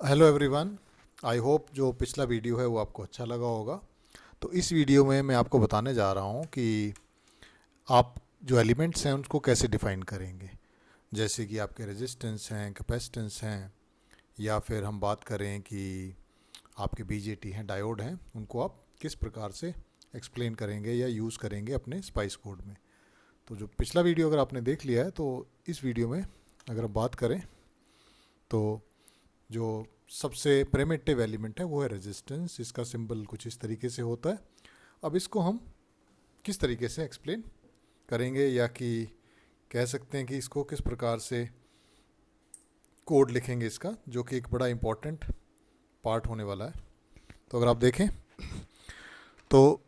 Hello everyone. I hope जो पिछला video है वो आपको अच्छा लगा होगा। तो इस वीडियो में मैं आपको बताने जा रहा हूँ कि आप जो एलिमेंट्स हैं उनको कैसे डिफाइन करेंगे। जैसे कि आपके रेजिस्टेंस हैं, कैपेसिटेंस हैं, या फिर हम बात करें कि आपके बीजेटी हैं, डायोड हैं, उनको आप किस प्रकार से एक्सप्लेन करेंगे या यूज़ करेंगे अपने स्पाइस कोड में। तो जो पिछला वीडियो अगर आपने देख लिया है तो इस वीडियो में अगर हम बात करें तो जो सबसे प्रिमिटिव एलिमेंट है वो है रेजिस्टेंस। इसका सिंबल कुछ इस तरीके से होता है। अब इसको हम किस तरीके से एक्सप्लेन करेंगे, या कि कह सकते हैं कि इसको किस प्रकार से कोड लिखेंगे इसका, जो कि एक बड़ा इम्पॉर्टेंट पार्ट होने वाला है। तो अगर आप देखें तो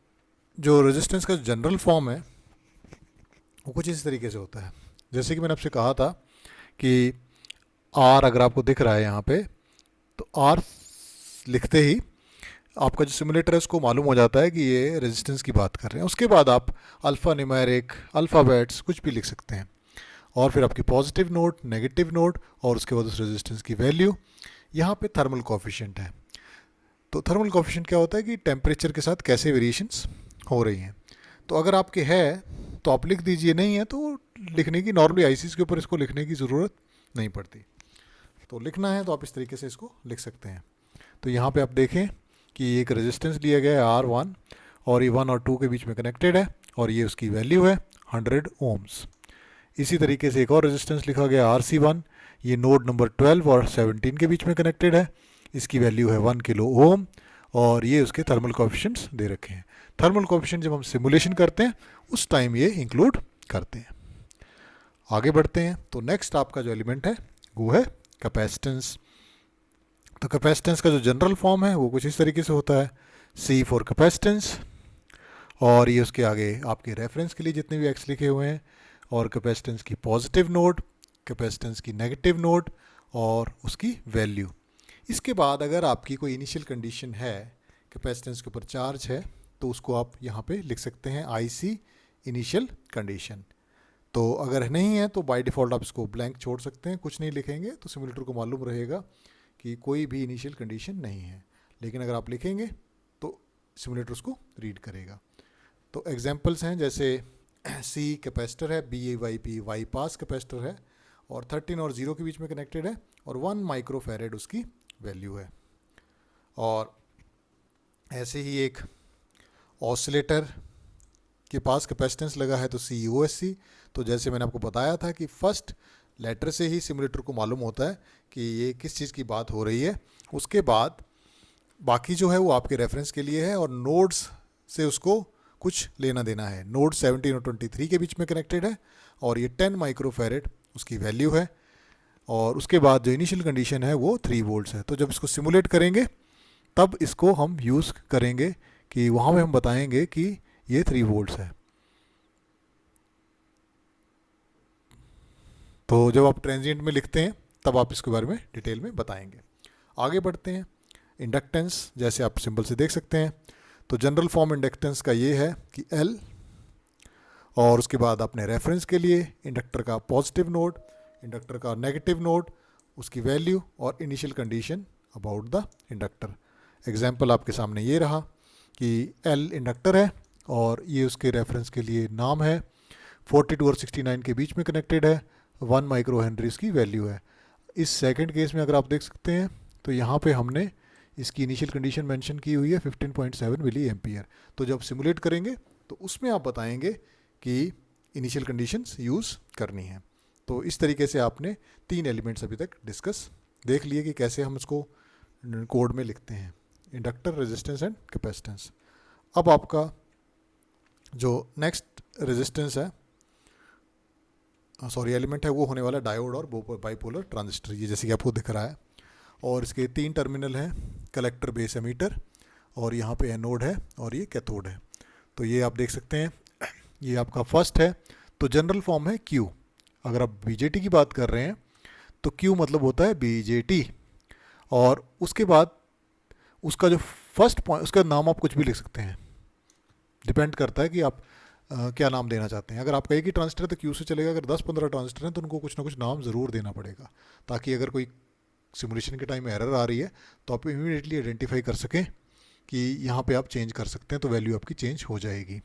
जो रेजिस्टेंस का जनरल फॉर्म है वो कुछ इस तरीके से होता है। जैसे कि मैंने आपसे कहा था कि आर अगर आपको दिख रहा है यहाँ पे, तो आर लिखते ही आपका जो सिमुलेटर है उसको मालूम हो जाता है कि ये रेजिस्टेंस की बात कर रहे हैं। उसके बाद आप अल्फ़ा न्यूमेरिक, अल्फ़ाबेट्स कुछ भी लिख सकते हैं, और फिर आपकी पॉजिटिव नोड, नेगेटिव नोड, और उसके बाद उस रेजिस्टेंस की वैल्यू। यहाँ पे थर्मल कोफिशिएंट है। तो थर्मल कोफिशिएंट क्या होता है कि टेम्परेचर के साथ कैसे वेरिएशंस हो रही हैं। तो अगर आपके है तो आप लिख दीजिए, नहीं है तो लिखने की, नॉर्मली आईसीस के ऊपर इसको लिखने की ज़रूरत नहीं पड़ती। तो लिखना है तो आप इस तरीके से इसको लिख सकते हैं। तो यहाँ पे आप देखें कि एक रेजिस्टेंस लिया गया है R1, और ये 1 और 2 के बीच में कनेक्टेड है, और ये उसकी वैल्यू है 100 ओम्स। इसी तरीके से एक और रेजिस्टेंस लिखा गया RC1, ये नोड नंबर 12 और 17 के बीच में कनेक्टेड है, इसकी वैल्यू है 1 किलो ओम, और ये उसके थर्मल कोएफिशिएंट्स दे रखे हैं। थर्मल कोएफिशिएंट जब हम सिमुलेशन करते हैं उस टाइम ये इंक्लूड करते हैं। आगे बढ़ते हैं तो नेक्स्ट आपका जो एलिमेंट है वो है कैपेसिटेंस। तो कैपेसिटेंस का जो जनरल फॉर्म है वो कुछ इस तरीके से होता है, C फॉर कैपेसिटेंस, और ये उसके आगे आपके रेफरेंस के लिए जितने भी एक्स लिखे हुए हैं, और कैपेसिटेंस की पॉजिटिव नोड, कैपेसिटेंस की नेगेटिव नोड, और उसकी वैल्यू। इसके बाद अगर आपकी कोई इनिशियल कंडीशन है, कैपेसिटेंस के ऊपर चार्ज है, तो उसको आप यहाँ पे लिख सकते हैं IC इनिशियल कंडीशन। तो अगर नहीं है तो बाय डिफ़ॉल्ट आप इसको ब्लैंक छोड़ सकते हैं, कुछ नहीं लिखेंगे, तो सिमुलेटर को मालूम रहेगा कि कोई भी इनिशियल कंडीशन नहीं है। लेकिन अगर आप लिखेंगे तो सिमुलेटर उसको रीड करेगा। तो एग्जांपल्स हैं जैसे C कैपेसिटर है, BAYP वाई पास कैपेसिटर है, और 13 और 0 के बीच में कनेक्टेड है, और 1 माइक्रोफेरेड उसकी वैल्यू है। और ऐसे ही एक ऑसिलेटर के पास कैपेसिटेंस लगा है तो COSC। तो जैसे मैंने आपको बताया था कि फर्स्ट लेटर से ही सिमुलेटर को मालूम होता है कि ये किस चीज़ की बात हो रही है। उसके बाद बाकी जो है वो आपके रेफरेंस के लिए है, और नोड्स से उसको कुछ लेना देना है। नोड 17 और 23 के बीच में कनेक्टेड है, और ये 10 माइक्रोफेरेड उसकी वैल्यू है, और उसके बाद जो इनिशियल कंडीशन है वो 3 वोल्ट्स है। तो जब इसको सिमुलेट करेंगे तब इसको हम यूज़ करेंगे कि वहाँ पे हम बताएंगे कि ये 3 वोल्ट्स है। तो जब आप ट्रांजिएंट में लिखते हैं तब आप इसके बारे में डिटेल में बताएंगे। आगे बढ़ते हैं। इंडक्टेंस जैसे आप सिंबल से देख सकते हैं, तो जनरल फॉर्म इंडक्टेंस का ये है कि L, और उसके बाद अपने रेफरेंस के लिए इंडक्टर का पॉजिटिव नोड, इंडक्टर का नेगेटिव नोड, उसकी वैल्यू, और initial condition about the inductor. Example आपके सामने ये रहा कि L इंडक्टर है, और ये उसके रेफरेंस के लिए नाम है, 42 और 69 के बीच में कनेक्टेड है, 1 माइक्रो हेनरी इसकी वैल्यू है। इस सेकंड केस में अगर आप देख सकते हैं तो यहाँ पे हमने इसकी इनिशियल कंडीशन मेंशन की हुई है 15.7 मिली एम्पियर। तो जब सिमुलेट करेंगे तो उसमें आप बताएंगे कि इनिशियल कंडीशंस यूज़ करनी है। तो इस तरीके से आपने 3 एलिमेंट्स अभी तक डिस्कस देख लिए कि कैसे हम इसको कोड में लिखते हैं, इंडक्टर, रेजिस्टेंस एंड कैपेसिटेंस। अब आपका जो नेक्स्ट रेजिस्टेंस है, सॉरी एलिमेंट है, वो होने वाला डायोड और बाइपोलर ट्रांजिस्टर। ये जैसे कि आपको दिख रहा है, और इसके 3 टर्मिनल हैं, कलेक्टर, बेस, एमीटर, और यहाँ पे एनोड है और ये कैथोड है। तो ये आप देख सकते हैं, ये आपका फर्स्ट है। तो जनरल फॉर्म है Q। अगर आप बीजेटी की बात कर रहे हैं तो Q मतलब होता है बीजेटी, और उसके बाद उसका जो फर्स्ट पॉइंट, उसका नाम आप कुछ भी लिख सकते हैं, डिपेंड करता है कि आप क्या नाम देना चाहते हैं। अगर आपका एक ही ट्रांजिस्टर है तो Q से चलेगा, अगर 10-15 ट्रांजिस्टर हैं तो उनको कुछ ना कुछ नाम ज़रूर देना पड़ेगा, ताकि अगर कोई सिमुलेशन के टाइम एरर आ रही है तो आप इमीडिएटली आइडेंटिफाई कर सकें कि यहाँ पे आप चेंज कर सकते हैं, तो वैल्यू आपकी चेंज हो जाएगी।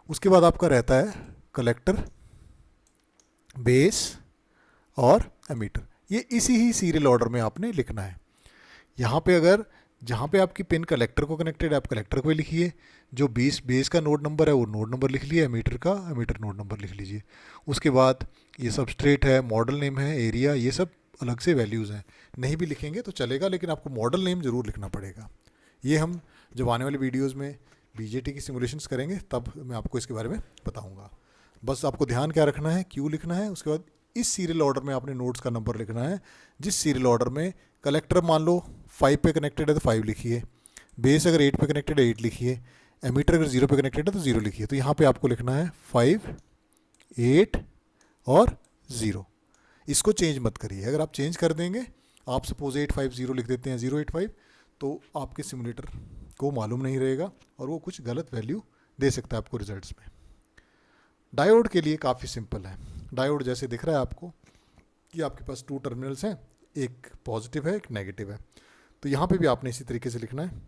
उसके बाद आपका रहता है कलेक्टर, बेस और एमीटर। ये इसी ही सीरियल ऑर्डर में आपने लिखना है। यहाँ पे अगर जहाँ पे आपकी पिन कलेक्टर को कनेक्टेड है आप कलेक्टर को लिखिए, जो बेस का नोड नंबर है वो नोड नंबर लिख लिए, एमीटर का एमीटर नोड नंबर लिख लीजिए। उसके बाद ये सबस्ट्रेट है, मॉडल नेम है, एरिया, ये सब अलग से वैल्यूज़ हैं। नहीं भी लिखेंगे तो चलेगा, लेकिन आपको मॉडल नेम ज़रूर लिखना पड़ेगा। ये हम जब आने वाली वीडियोज़ में बीजेटी की सिमुलेशंस करेंगे तब मैं आपको इसके बारे में बताऊँगा। बस आपको ध्यान क्या रखना है, क्यू लिखना है। उसके बाद इस सीरियल ऑर्डर में आपने नोड्स का नंबर लिखना है। जिस सीरियल ऑर्डर में कलेक्टर मान लो 5 पे कनेक्टेड है तो 5 लिखिए, बेस अगर 8 पे कनेक्टेड है 8 लिखिए, एमीटर अगर 0 पे कनेक्टेड है तो 0 लिखिए। तो यहाँ पे आपको लिखना है 5, 8 और 0। इसको चेंज मत करिए। अगर आप चेंज कर देंगे, आप सपोज 850 लिख देते हैं 085, तो आपके सिमुलेटर को मालूम नहीं रहेगा और वो कुछ गलत वैल्यू दे सकता है आपको रिजल्ट्स में। डायोड के लिए काफ़ी सिंपल है। डायोड जैसे दिख रहा है आपको कि आपके पास 2 टर्मिनल्स हैं, एक पॉजिटिव है एक नेगेटिव है। तो यहाँ पे भी आपने इसी तरीके से लिखना है,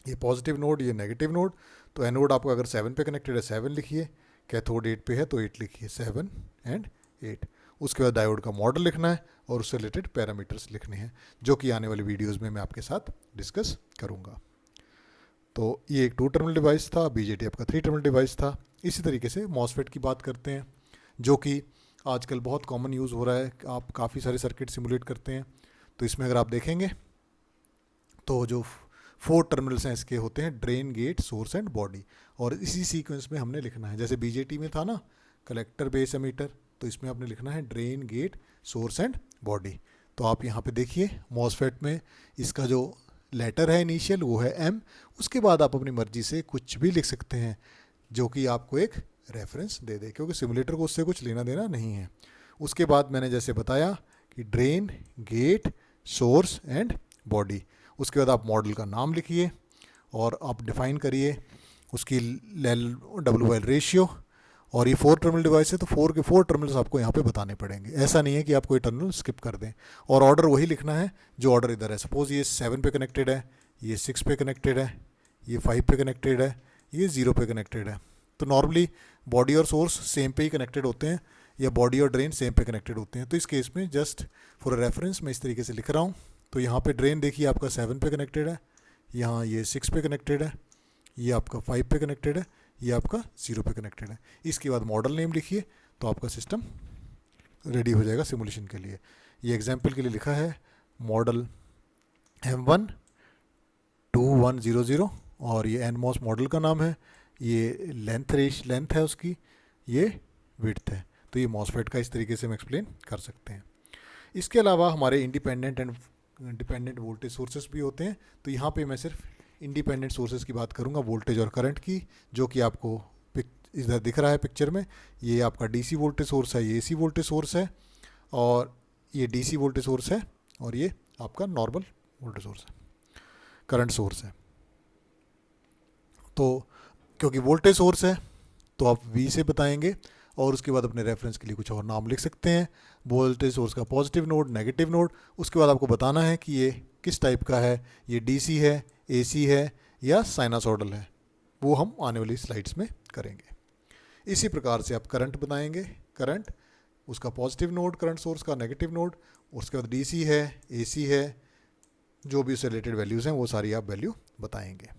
ये पॉजिटिव नोड ये नेगेटिव नोड। तो एनोड आपको अगर 7 पे कनेक्टेड है 7 लिखिए, कैथोड 8 पे है तो 8 लिखिए, 7 एंड 8। उसके बाद डायोड का मॉडल लिखना है और उससे रिलेटेड पैरामीटर्स लिखने हैं, जो कि आने वाली वीडियोज़ में मैं आपके साथ डिस्कस करूँगा। तो ये एक 2 टर्मिनल डिवाइस था, बीजेटी आपका 3 टर्मिनल डिवाइस था। इसी तरीके से मॉसफेट की बात करते हैं, जो कि आजकल बहुत कॉमन यूज़ हो रहा है। आप काफ़ी सारे सर्किट सिमुलेट करते हैं, तो इसमें अगर आप देखेंगे तो जो 4 टर्मिनल्स हैं इसके होते हैं drain, gate, source and body. और इसी सीक्वेंस में हमने लिखना है, जैसे बीजेटी में था ना कलेक्टर, बेस, एमीटर, तो इसमें आपने लिखना है drain, gate, source and body. तो आप यहाँ पे देखिए मॉसफेट में इसका जो लेटर है इनिशियल वो है एम। उसके बाद आप अपनी मर्जी से कुछ भी लिख सकते हैं जो कि आपको एक रेफरेंस दे दे, क्योंकि सिमुलेटर को उससे कुछ लेना देना नहीं है। उसके बाद मैंने जैसे बताया कि drain, gate, source and body. उसके बाद आप मॉडल का नाम लिखिए और आप डिफ़ाइन करिए उसकी LW रेशियो। और ये 4 टर्मिनल डिवाइस है तो 4 के 4 टर्मिनल्स आपको यहाँ पे बताने पड़ेंगे। ऐसा नहीं है कि आप कोई टर्मिनल स्किप कर दें। और ऑर्डर वही लिखना है जो ऑर्डर इधर है। सपोज़ ये 7 पे कनेक्टेड है, ये 6 पे कनेक्टेड है, ये 5 पे कनेक्टेड है, ये 0 पे कनेक्टेड है। तो नॉर्मली बॉडी और सोर्स सेम पे ही कनेक्टेड होते हैं, या बॉडी और ड्रेन सेम पे कनेक्टेड होते हैं। तो इस केस में जस्ट फॉर रेफरेंस मैं इस तरीके से लिख रहा हूँ। तो यहाँ पे ड्रेन देखिए आपका 7 पे कनेक्टेड है, यहाँ ये 6 पे कनेक्टेड है, ये आपका 5 पे कनेक्टेड है, ये आपका 0 पे कनेक्टेड है। इसके बाद मॉडल नेम लिखिए तो आपका सिस्टम रेडी हो जाएगा सिमुलेशन के लिए। ये एग्जांपल के लिए लिखा है मॉडल M1 2100 और ये NMOS मॉडल का नाम है, ये लेंथ है उसकी, ये विड्थ है। तो ये मॉसफेट का इस तरीके से हम एक्सप्लेन कर सकते हैं। इसके अलावा हमारे इंडिपेंडेंट वोल्टेज सोर्सेस भी होते हैं। तो यहाँ पे मैं सिर्फ इंडिपेंडेंट सोर्सेज की बात करूँगा, वोल्टेज और करंट की, जो कि आपको इधर दिख रहा है पिक्चर में। ये आपका डीसी वोल्टेज सोर्स है, ये एसी वोल्टेज सोर्स है, और ये डीसी वोल्टेज सोर्स है, और ये आपका नॉर्मल वोल्टेज सोर्स है, करंट सोर्स है। तो क्योंकि वोल्टेज सोर्स है तो आप V से बताएंगे, और उसके बाद अपने रेफरेंस के लिए कुछ और नाम लिख सकते हैं। वोल्टेज सोर्स का पॉजिटिव नोड, नेगेटिव नोड। उसके बाद आपको बताना है कि ये किस टाइप का है, ये डीसी है, एसी है या साइनसॉइडल है। वो हम आने वाली स्लाइड्स में करेंगे। इसी प्रकार से आप करंट बताएंगे, करंट, उसका पॉजिटिव नोड, करंट सोर्स का नेगेटिव नोड, उसके बाद डीसी है, एसी है, जो भी उससे रिलेटेड वैल्यूज़ हैं वो सारी आप वैल्यू बताएंगे।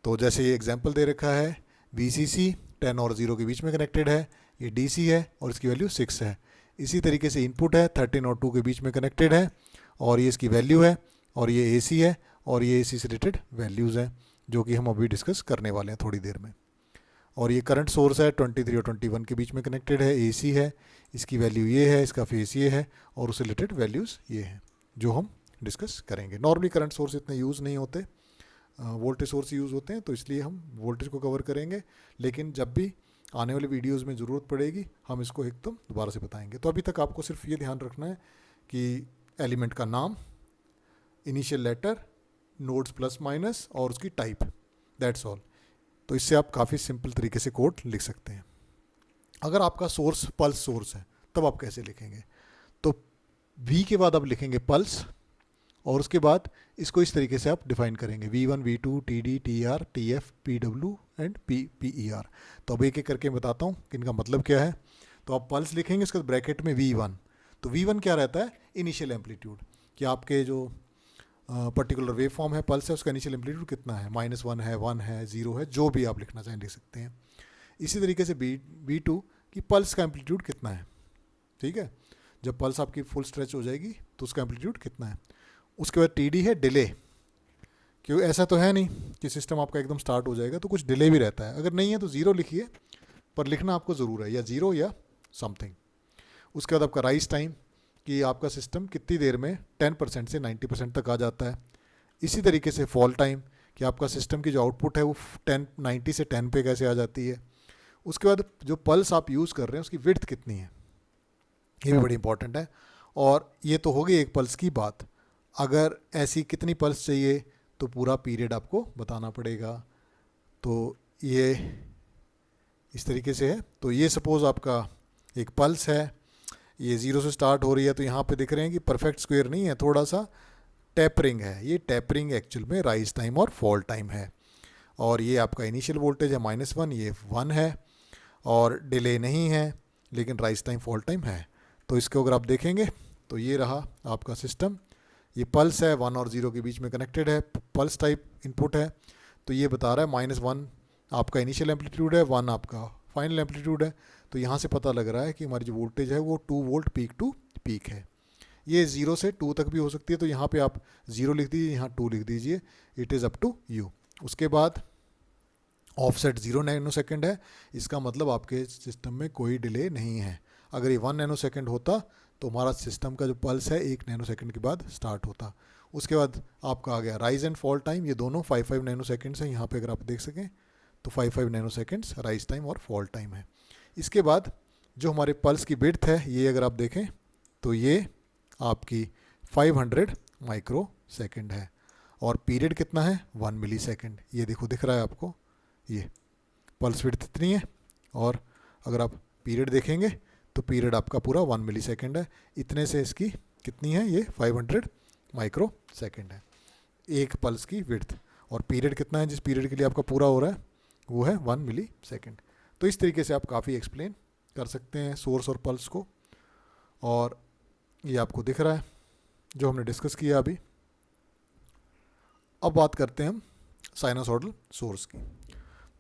तो जैसे ये एग्जांपल दे रखा है, VCC 10 और 0 के बीच में कनेक्टेड है, ये DC है और इसकी वैल्यू 6 है। इसी तरीके से इनपुट है 13 और 2 के बीच में कनेक्टेड है, और ये इसकी वैल्यू है, और ये AC है, और ये AC से रिलेटेड वैल्यूज़ हैं जो कि हम अभी डिस्कस करने वाले हैं थोड़ी देर में। और ये करंट सोर्स है 23 और 21 के बीच में कनेक्टेड है, AC है, इसकी वैल्यू ये है, इसका फेस ये है, और उससे रिलेटेड वैल्यूज़ ये हैं जो हम डिस्कस करेंगे। नॉर्मली करंट सोर्स इतने यूज़ नहीं होते, वोल्टेज सोर्स यूज़ होते हैं, तो इसलिए हम वोल्टेज को कवर करेंगे। लेकिन जब भी आने वाले वीडियोस में ज़रूरत पड़ेगी हम इसको एकदम दोबारा से बताएंगे। तो अभी तक आपको सिर्फ ये ध्यान रखना है कि एलिमेंट का नाम, initial letter, nodes plus minus और उसकी टाइप, दैट्स ऑल। तो इससे आप काफ़ी सिंपल तरीके से कोड लिख सकते हैं। अगर आपका सोर्स पल्स सोर्स है तब आप कैसे लिखेंगे? तो V के बाद आप लिखेंगे पल्स, और उसके बाद इसको इस तरीके से आप डिफाइन करेंगे V1, V2, TD, TR, TF, PW and PER। तो अब एक एक करके बताता हूँ कि इनका मतलब क्या है। तो आप पल्स लिखेंगे, उसके बाद ब्रैकेट में V1। तो V1 क्या रहता है? इनिशियल एम्पलीट्यूड, कि आपके जो पर्टिकुलर वेव फॉर्म है, पल्स है, उसका इनिशियल एम्पलीट्यूड कितना है, -1 है, 1 है, 0 है, जो भी आप लिखना चाहें लिख सकते हैं। इसी तरीके से V2 की पल्स का एम्पलीट्यूड कितना है, ठीक है, जब पल्स आपकी फुल स्ट्रेच हो जाएगी तो उसका एम्पलीट्यूड कितना है। उसके बाद TD है डिले, क्योंकि ऐसा तो है नहीं कि सिस्टम आपका एकदम स्टार्ट हो जाएगा, तो कुछ डिले भी रहता है। अगर नहीं है तो 0 लिखिए, पर लिखना आपको ज़रूर है, या 0 या समथिंग। उसके बाद आपका राइज टाइम, कि आपका सिस्टम कितनी देर में 10% से 90% तक आ जाता है। इसी तरीके से फॉल टाइम, कि आपका सिस्टम की जो आउटपुट है वो 90 से 10 पे कैसे आ जाती है। उसके बाद जो पल्स आप यूज़ कर रहे हैं उसकी विड्थ कितनी है, ये भी बड़ी इंपॉर्टेंट है। और ये तो हो गई एक पल्स की बात। अगर ऐसी कितनी पल्स चाहिए तो पूरा पीरियड आपको बताना पड़ेगा। तो ये इस तरीके से है। तो ये सपोज़ आपका एक पल्स है, ये 0 से स्टार्ट हो रही है, तो यहाँ पे दिख रहे हैं कि परफेक्ट स्क्वायर नहीं है, थोड़ा सा टैपरिंग है। ये टैपरिंग एक्चुअल में राइज टाइम और फॉल टाइम है। और ये आपका इनिशियल वोल्टेज है -1, ये 1 है, और डिले नहीं है, लेकिन राइज टाइम फॉल टाइम है। तो इसको अगर आप देखेंगे तो ये रहा आपका सिस्टम। ये पल्स है, 1 और 0 के बीच में कनेक्टेड है, पल्स टाइप इनपुट है। तो ये बता रहा है -1 आपका इनिशियल एम्पलीट्यूड है, 1 आपका फाइनल एम्पलीट्यूड है। तो यहाँ से पता लग रहा है कि हमारी जो वोल्टेज है वो 2 वोल्ट पीक टू पीक है। ये 0 से 2 तक भी हो सकती है, तो यहाँ पे आप 0 लिख दीजिए, यहाँ 2 लिख दीजिए, it is up to you. उसके बाद ऑफसेट 0 नैनो सेकेंड है, इसका मतलब आपके सिस्टम में कोई डिले नहीं है। अगर ये 1 नैनो सेकेंड होता तो हमारा सिस्टम का जो पल्स है 1 नैनो सेकेंड के बाद स्टार्ट होता। उसके बाद आपका आ गया राइज एंड फॉल टाइम, ये दोनों 5 नैनो सेकेंड्स हैं। यहाँ पे अगर आप देख सकें तो 5 नैनो सेकेंड्स राइज टाइम और फॉल टाइम है। इसके बाद जो हमारे पल्स की विड्थ है, ये अगर आप देखें तो ये आपकी 500 माइक्रो सेकेंड है, और पीरियड कितना है 1 मिली सेकेंड। ये देखो दिख रहा है आपको, ये पल्स विड्थ इतनी है, और अगर आप पीरियड देखेंगे तो पीरियड आपका पूरा 1 मिली सेकेंड है। इतने से इसकी कितनी है, ये 500 माइक्रो सेकेंड है एक पल्स की विड्थ। और पीरियड कितना है जिस पीरियड के लिए आपका पूरा हो रहा है, वो है 1 मिली सेकेंड। तो इस तरीके से आप काफ़ी एक्सप्लेन कर सकते हैं सोर्स और पल्स को। और ये आपको दिख रहा है जो हमने डिस्कस किया अभी। अब बात करते हैं हम साइनसॉइडल सोर्स की।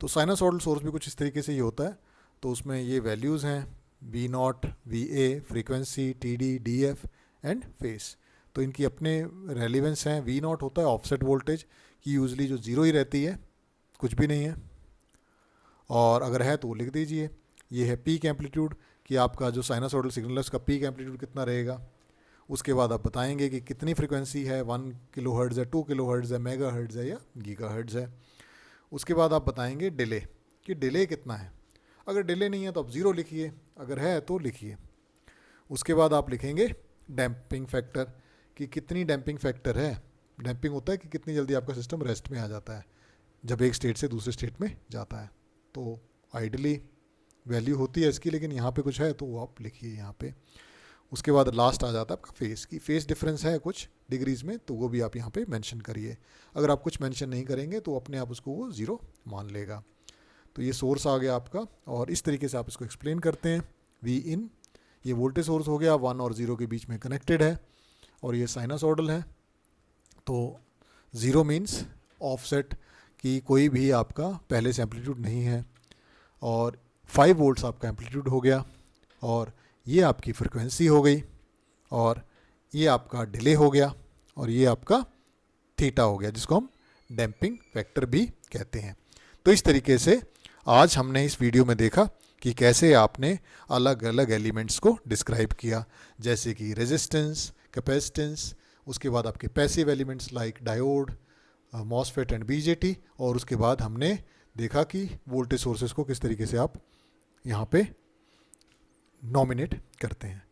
तो साइनसॉइडल सोर्स भी कुछ इस तरीके से ही होता है। तो उसमें ये वैल्यूज़ हैं V0, VA, frequency, TD, DF and face. तो इनकी अपने रेलिवेंस हैं। V0 होता है ऑफसेट वोल्टेज, की यूजली जो 0 ही रहती है, कुछ भी नहीं है, और अगर है तो वो लिख दीजिए। ये है पीक एम्पलीट्यूड, कि आपका जो साइनसॉइडल सिग्नल है उसका पीक एम्पलीट्यूड कितना रहेगा। उसके बाद आप बताएंगे कि कितनी फ्रीक्वेंसी है, 1 किलोहर्ट्ज़ है, 2 किलोहर्ट्ज़ है, मेगाहर्ट्ज़ है या गीगाहर्ट्ज़ है। उसके बाद आप बताएंगे डिले, कि डिले कितना है। अगर डिले नहीं है तो आप 0 लिखिए, अगर है तो लिखिए। उसके बाद आप लिखेंगे डैम्पिंग फैक्टर, कि कितनी डैम्पिंग फैक्टर है। डैम्पिंग होता है कि कितनी जल्दी आपका सिस्टम रेस्ट में आ जाता है जब एक स्टेट से दूसरे स्टेट में जाता है। तो आइडली वैल्यू होती है इसकी, लेकिन यहाँ पे कुछ है तो वो आप लिखिए यहाँ पे। उसके बाद लास्ट आ जाता है आपका फेस, की फेस डिफरेंस है कुछ डिग्रीज में, तो वो भी आप यहाँ पे मेंशन करिए। अगर आप कुछ मेंशन नहीं करेंगे तो अपने आप उसको वो 0 मान लेगा। तो ये सोर्स आ गया आपका, और इस तरीके से आप इसको एक्सप्लेन करते हैं। Vin ये वोल्टेज सोर्स हो गया, 1 और 0 के बीच में कनेक्टेड है, और ये साइनसॉइडल है। तो 0 मीन्स ऑफसेट, कि कोई भी आपका पहले से एम्पलीट्यूड नहीं है, और 5 वोल्ट्स आपका एम्पलीट्यूड हो गया, और ये आपकी फ्रिक्वेंसी हो गई, और ये आपका डिले हो गया, और ये आपका थीटा हो गया, जिसको हम डैम्पिंग फैक्टर भी कहते हैं। तो इस तरीके से आज हमने इस वीडियो में देखा कि कैसे आपने अलग अलग एलिमेंट्स को डिस्क्राइब किया, जैसे कि रेजिस्टेंस, कैपेसिटेंस, उसके बाद आपके passive elements like diode, MOSFET and BJT, और उसके बाद हमने देखा कि वोल्टेज सोर्सेज को किस तरीके से आप यहाँ पे नॉमिनेट करते हैं।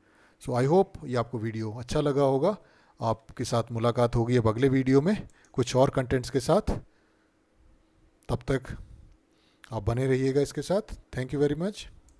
सो आई होप ये आपको वीडियो अच्छा लगा होगा। आपके साथ मुलाकात होगी अब अगले वीडियो में कुछ और कंटेंट्स के साथ। तब तक आप बने रहिएगा इसके साथ। Thank you very much.